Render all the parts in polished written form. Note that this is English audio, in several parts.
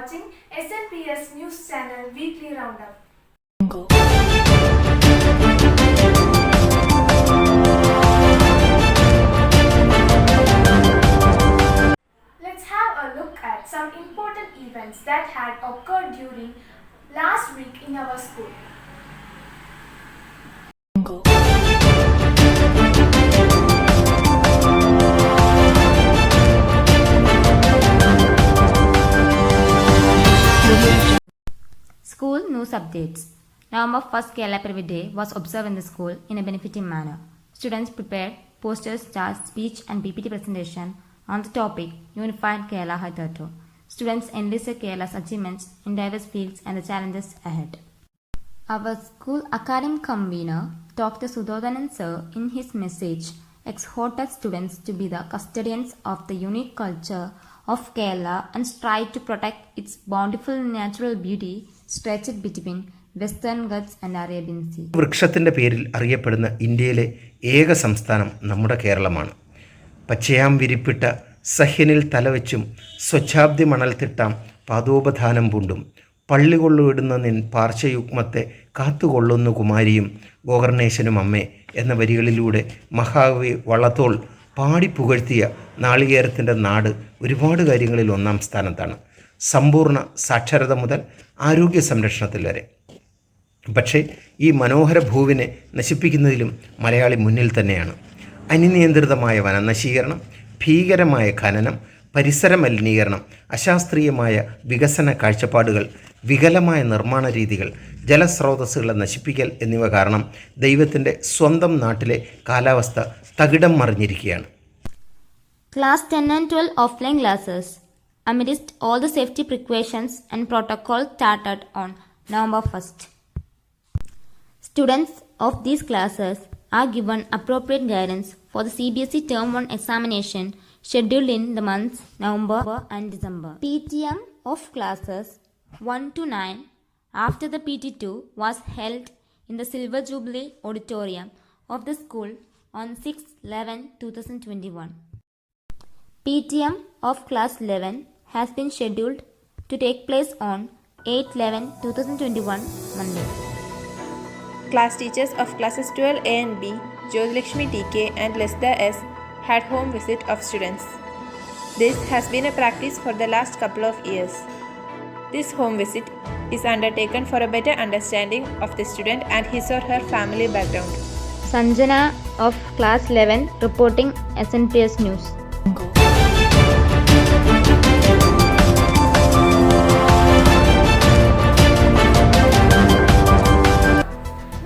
watching SNPS News Channel Weekly Roundup. Let's have a look at some important events that had occurred during last week in our school. School news updates. November 1st Kerala Piravid Day was observed in the school in a benefiting manner. Students prepared posters, charts, speech and PPT presentation on the topic Unified Kerala Hitherto. Students enlisted Kerala's achievements in diverse fields and the challenges ahead. Our school academic convener, Dr. Sudhodanan Sir, in his message, exhorted students to be the custodians of the unique culture of Kerala and strive to protect its bountiful natural beauty stretched between Western Ghats and Arabian Sea. വൃക്ഷത്തിൻ്റെ പേരിൽ അറിയപ്പെടുന്ന ഇന്ത്യയിലെ ഏക സംസ്ഥാനം നമ്മുടെ കേരളമാണ്. പച്ചയാം വിരിപ്പിട്ട സഹ്യനിൽ തലവെച്ചും സ്വച്ഛാബ്ദി മണൽത്തിട്ടാം പാദോപധാനം പൂണ്ടും പള്ളികൊള്ളുവിടുന്ന നിൻ പാർശ്വയുഗ്മത്തെ കാത്തുകൊള്ളുന്നു കുമാരിയും ഗോകർണേശനും അമ്മേ എന്ന വരികളിലൂടെ മഹാകവി വള്ളത്തോൾ പാടിപ്പുകഴ്ത്തിയ നാളികേരത്തിൻ്റെ നാട് ഒരുപാട് കാര്യങ്ങളിൽ ഒന്നാം സ്ഥാനത്താണ്. സമ്പൂർണ്ണ സാക്ഷരത മുതൽ ആരോഗ്യ സംരക്ഷണത്തിൽ വരെ. പക്ഷേ ഈ മനോഹര ഭൂവിനെ നശിപ്പിക്കുന്നതിലും മലയാളി മുന്നിൽ തന്നെയാണ്. അനിയന്ത്രിതമായ വനനശീകരണം, ഭീകരമായ ഖനനം, പരിസര മലിനീകരണം, അശാസ്ത്രീയമായ വികസന കാഴ്ചപ്പാടുകൾ, വികലമായ നിർമ്മാണ രീതികൾ, ജലസ്രോതസ്സുകളെ നശിപ്പിക്കൽ എന്നിവ കാരണം ദൈവത്തിൻ്റെ സ്വന്തം നാട്ടിലെ കാലാവസ്ഥ തകിടം മറിഞ്ഞിരിക്കുകയാണ്. Class 10 and 12 offline classes, amidst all the safety precautions and protocols started on November 1st. Students of these classes are given appropriate guidance for the CBSE Term 1 examination scheduled in the months November and December. PTM of classes 1 to 9 after the PT2 was held in the Silver Jubilee Auditorium of the school on 6/11/2021. PTM of class 11 has been scheduled to take place on 8/11/2021 Monday. Class teachers of classes 12A and B, Jyotilakshmi TK and Lesda S, had home visit of students. This has been a practice for the last couple of years. This home visit is undertaken for a better understanding of the student and his or her family background. Sanjana of class 11 reporting SNPS News.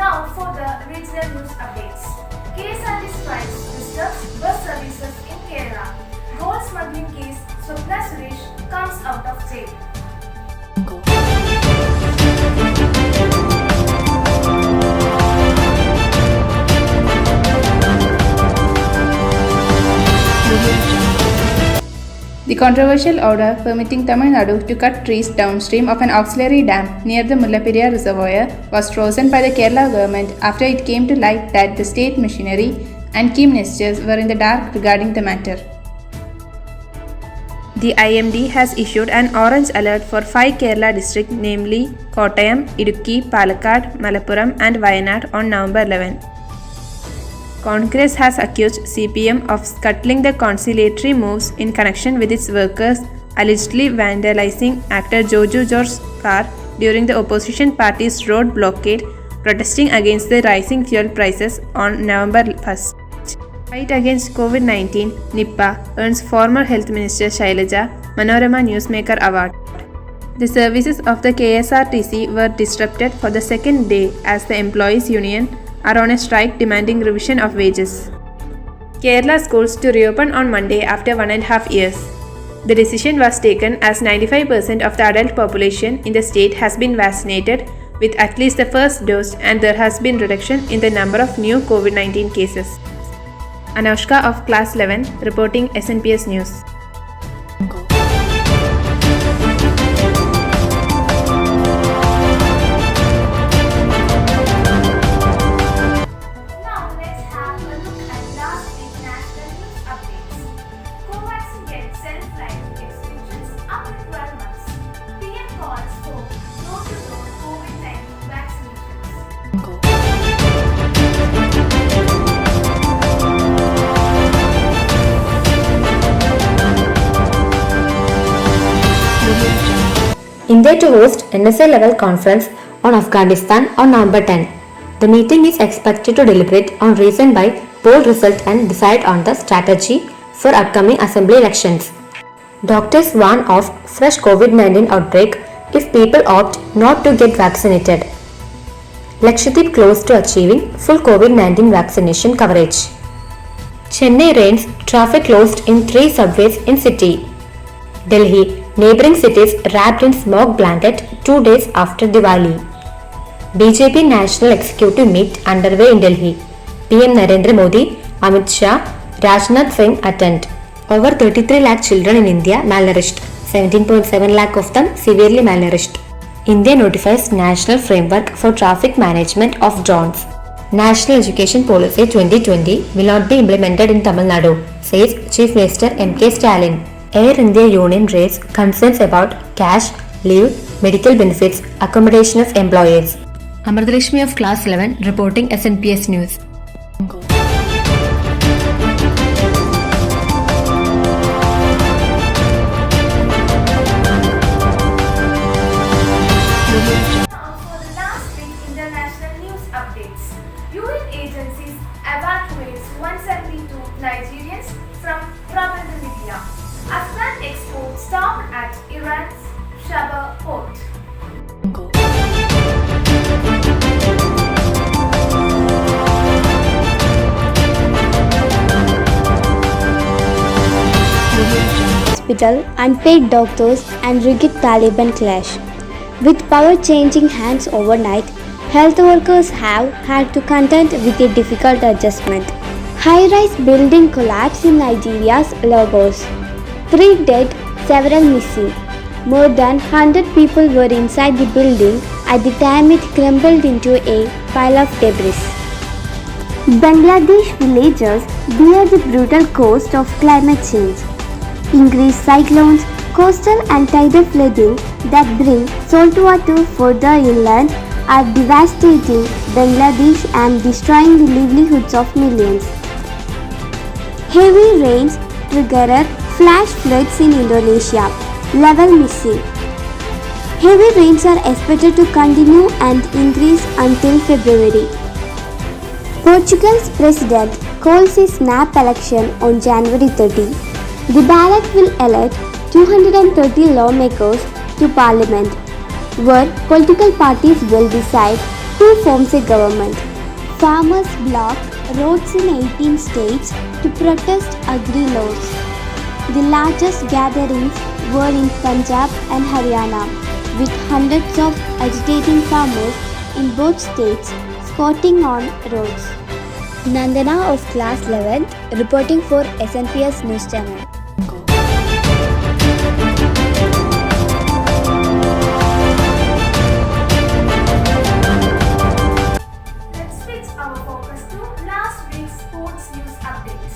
Now for the regional news updates. KSRT strikes disturbs bus services in Kerala. Gold smuggling case, Swapna Suresh comes out of jail. The controversial order permitting Tamil Nadu to cut trees downstream of an auxiliary dam near the Mullaperiyar reservoir was frozen by the Kerala government after it came to light that the state machinery and key ministers were in the dark regarding the matter. The IMD has issued an orange alert for 5 Kerala districts, namely Kottayam, Idukki, Palakkad, Malappuram and Wayanad on November 11. Congress has accused CPM of scuttling the conciliatory moves in connection with its workers allegedly vandalizing actor Jojo George's car during the opposition party's road blockade protesting against the rising fuel prices on November 1st. Fight against COVID-19, Nipah earns former Health Minister Shailaja Manorama Newsmaker Award. The services of the KSRTC were disrupted for the second day as the employees union are on a strike demanding revision of wages. Kerala schools to reopen on Monday after 1.5 years. The decision was taken as 95% of the adult population in the state has been vaccinated with at least the first dose and there has been reduction in the number of new COVID-19 cases. Anushka of class 11 reporting SNPS News. Now let's have a look at last week national news updates. Covaxin gets self-life exclusions up to 12 months. PM India to host NSA level conference on Afghanistan on November 10. The meeting is expected to deliberate on reason by poll result and decide on the strategy for upcoming assembly elections. Doctors warn of fresh COVID-19 outbreak if people opt not to get vaccinated. Lakshadweep close to achieving full COVID-19 vaccination coverage. Chennai rains, traffic closed in 3 subways in city. Delhi, neighbouring cities wrapped in smog blanket 2 days after Diwali. BJP National Executive Meet underway in Delhi. PM Narendra Modi, Amit Shah, Rajnath Singh attend. Over 33 lakh children in India malnourished, 17.7 lakh of them severely malnourished. India notifies National Framework for Traffic Management of Drones. National Education Policy 2020 will not be implemented in Tamil Nadu, says Chief Minister M.K. Stalin. Air India Union raised concerns about cash, leave, medical benefits, accommodation of employees. Amardalakshmi of Class 11 reporting SNPS News. Now for the last big international news updates. UN agencies evacuates 172 Nigerians from troubled Libya. Afghan export stopped at Iran's Shaba port. Hospital, unpaid doctors, and rigid Taliban clash. With power changing hands overnight, health workers have had to contend with a difficult adjustment. High-rise building collapse in Nigeria's Lagos. 3 dead, several missing. More than 100 people were inside the building at the time it crumbled into a pile of debris. Bangladesh villagers bear the brutal cost of climate change. Increased cyclones, coastal and tidal flooding that bring saltwater further inland are devastating Bangladesh and destroying the livelihoods of millions. Heavy rains triggered flash floods in Indonesia, 11 missing. Heavy rains are expected to continue and increase until February. Portugal's president calls a snap election on January 30. The ballot will elect 230 lawmakers to parliament, where political parties will decide who forms a government. Farmers blocked roads in 18 states to protest agri laws. The largest gatherings were in Punjab and Haryana, with hundreds of agitating farmers in both states squatting on roads. Nandana of Class 11 reporting for SNPS News Channel. Let's switch our focus to last week's sports news updates.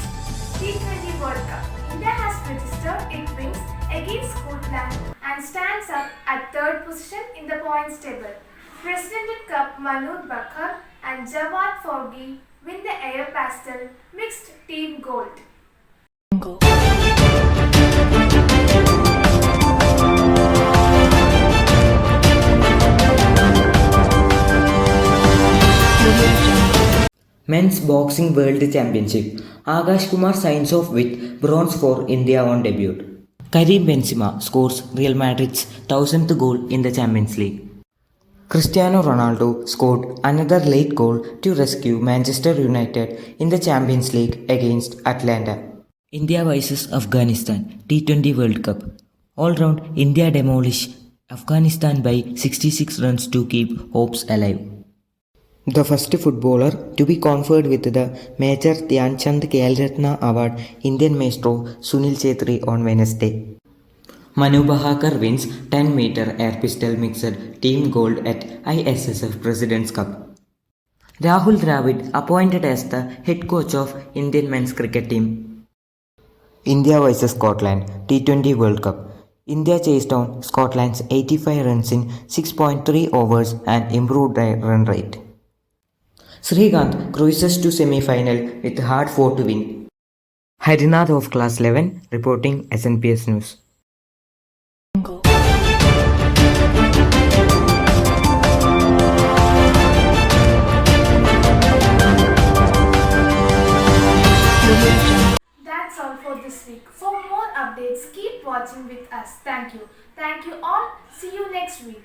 T20 World Cup. India has registered its wins against Scotland and stands up at 3rd position in the points table. President Cup Manoj Bakhar and Jawad Forgi win the Air Pastel Mixed Team Gold. Men's Boxing World Championship. Akash Kumar signs off with bronze for India on debut. Karim Benzema scores Real Madrid's 1000th goal in the Champions League. Cristiano Ronaldo scored another late goal to rescue Manchester United in the Champions League against Atlanta. India vs Afghanistan T20 World Cup. All round, India demolished Afghanistan by 66 runs to keep hopes alive. The first footballer to be conferred with the Major Dhyan Chand Khel Ratna Award, Indian maestro Sunil Chhetri on Wednesday. Manu Bahakar wins 10-meter air pistol mixed team gold at ISSF President's Cup. Rahul Dravid appointed as the head coach of Indian men's cricket team. India vs Scotland T20 World Cup. India chased down Scotland's 85 runs in 6.3 overs and improved their run rate. Srikanth cruises to semi-final with hard-fought win. Harinath of Class 11 reporting SNPS News. this week. For more updates, keep watching with us. Thank you. Thank you all. See you next week.